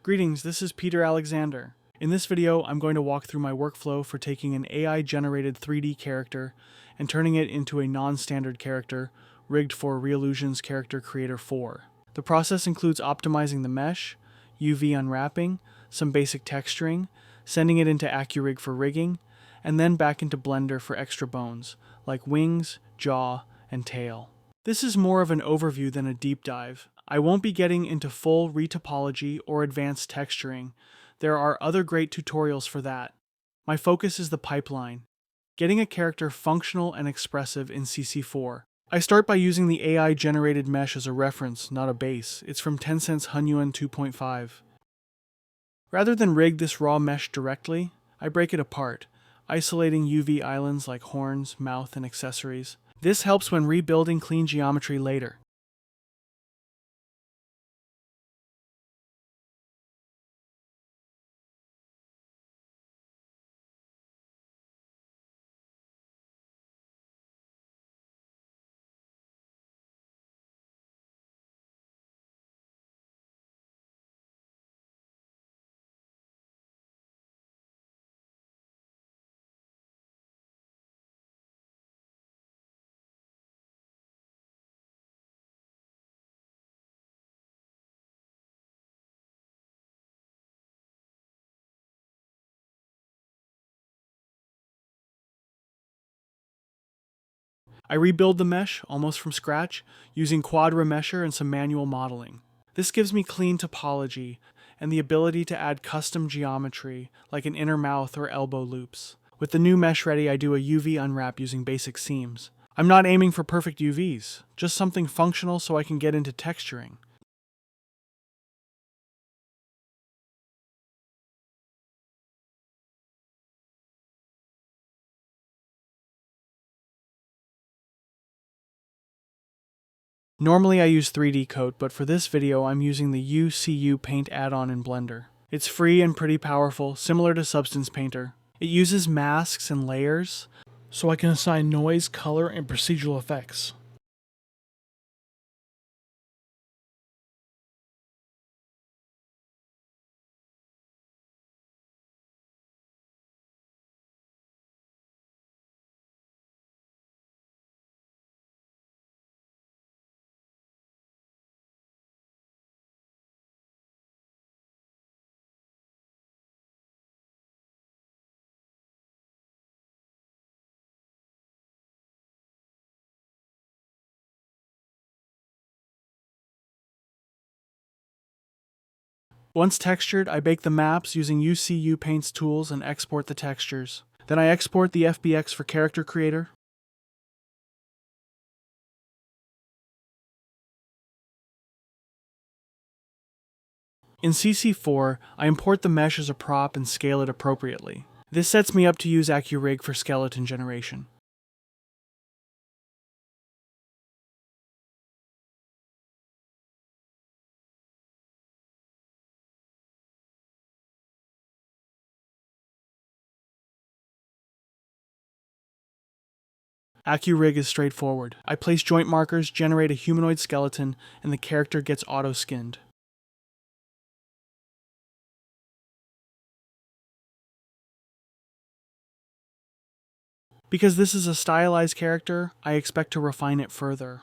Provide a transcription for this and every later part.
Greetings, this is Peter Alexander. In this video, I'm going to walk through my workflow for taking an AI-generated 3D character and turning it into a non-standard character rigged for Reallusion's Character Creator 4. The process includes optimizing the mesh, UV unwrapping, some basic texturing, sending it into AccuRIG for rigging, and then back into Blender for extra bones, like wings, jaw, and tail. This is more of an overview than a deep dive. I won't be getting into full retopology or advanced texturing. There are other great tutorials for that. My focus is the pipeline, getting a character functional and expressive in CC4. I start by using the AI-generated mesh as a reference, not a base. It's from Tencent's Hunyuan 2.5. Rather than rig this raw mesh directly, I break it apart, isolating UV islands like horns, mouth, and accessories. This helps when rebuilding clean geometry later. I rebuild the mesh, almost from scratch, using quad remesher and some manual modeling. This gives me clean topology and the ability to add custom geometry, like an inner mouth or elbow loops. With the new mesh ready, I do a UV unwrap using basic seams. I'm not aiming for perfect UVs, just something functional so I can get into texturing. Normally I use 3D Coat, but for this video I'm using the UCU Paint add-on in Blender. It's free and pretty powerful, similar to Substance Painter. It uses masks and layers, so I can assign noise, color, and procedural effects. Once textured, I bake the maps using UCU Paint's tools and export the textures. Then I export the FBX for Character Creator. In CC4, I import the mesh as a prop and scale it appropriately. This sets me up to use AccuRIG for skeleton generation. AccuRIG is straightforward. I place joint markers, generate a humanoid skeleton, and the character gets auto-skinned. Because this is a stylized character, I expect to refine it further.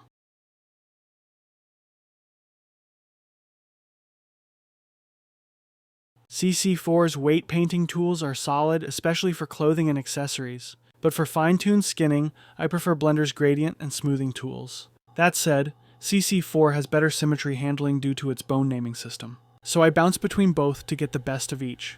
CC4's weight painting tools are solid, especially for clothing and accessories. But for fine-tuned skinning, I prefer Blender's gradient and smoothing tools. That said, CC4 has better symmetry handling due to its bone naming system. So I bounce between both to get the best of each.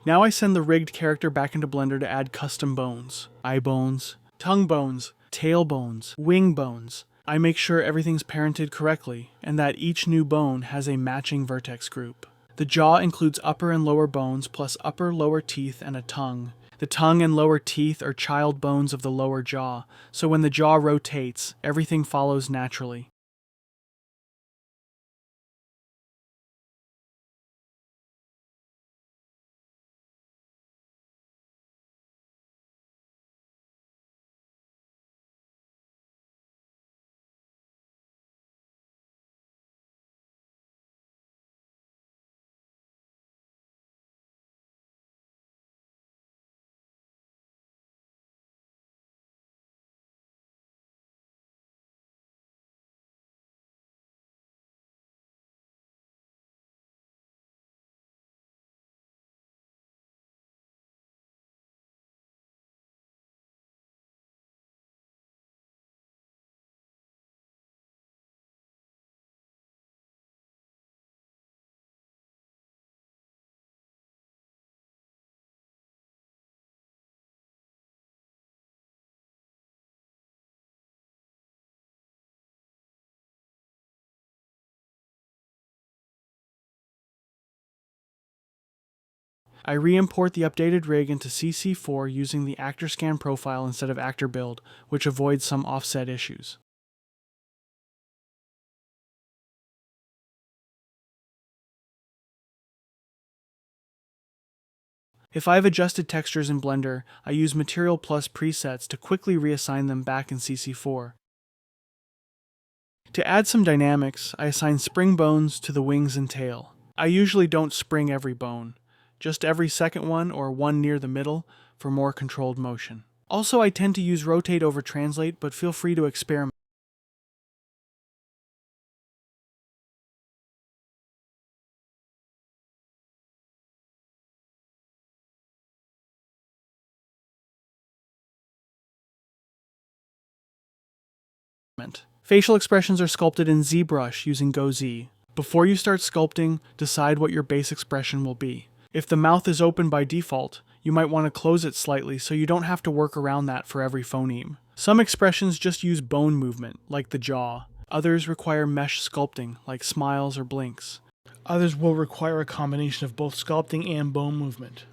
Now I send the rigged character back into Blender to add custom bones. Eye bones, tongue bones, tail bones, wing bones. I make sure everything's parented correctly, and that each new bone has a matching vertex group. The jaw includes upper and lower bones, plus upper, lower teeth, and a tongue. The tongue and lower teeth are child bones of the lower jaw, so when the jaw rotates, everything follows naturally. I re-import the updated rig into CC4 using the actor scan profile instead of actor build, which avoids some offset issues. If I've adjusted textures in Blender, I use Material Plus presets to quickly reassign them back in CC4. To add some dynamics, I assign spring bones to the wings and tail. I usually don't spring every bone, just every second one or one near the middle for more controlled motion. Also, I tend to use rotate over translate, but feel free to experiment. Facial expressions are sculpted in Zbrush using GoZ. Before you start sculpting, decide what your base expression will be. If the mouth is open by default, you might want to close it slightly so you don't have to work around that for every phoneme. Some expressions just use bone movement, like the jaw. Others require mesh sculpting, like smiles or blinks. Others will require a combination of both sculpting and bone movement.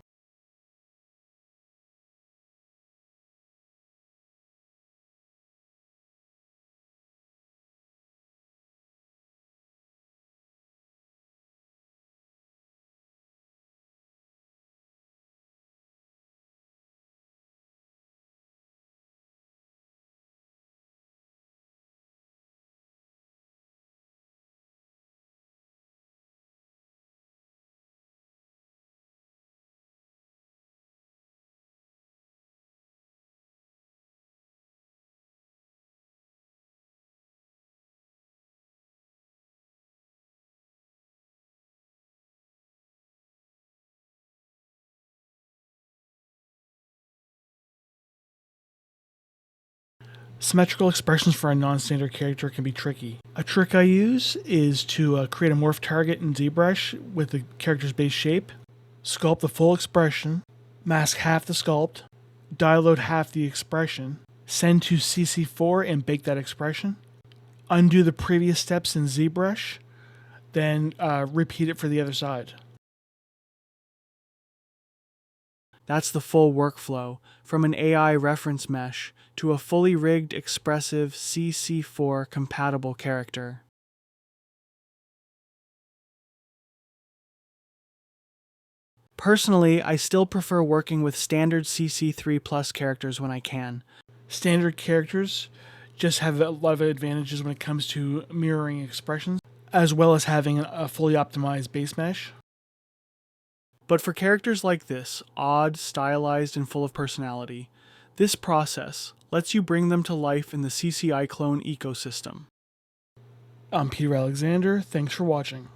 Symmetrical expressions for a non-standard character can be tricky. A trick I use is to create a morph target in ZBrush with the character's base shape, sculpt the full expression, mask half the sculpt, diload half the expression, send to CC4 and bake that expression, undo the previous steps in ZBrush, then repeat it for the other side. That's the full workflow, from an AI reference mesh to a fully rigged expressive CC4 compatible character. Personally, I still prefer working with standard CC3 Plus characters when I can. Standard characters just have a lot of advantages when it comes to mirroring expressions, as well as having a fully optimized base mesh. But for characters like this, odd, stylized, and full of personality, this process lets you bring them to life in the CCI clone ecosystem. I'm Peter Alexander, thanks for watching.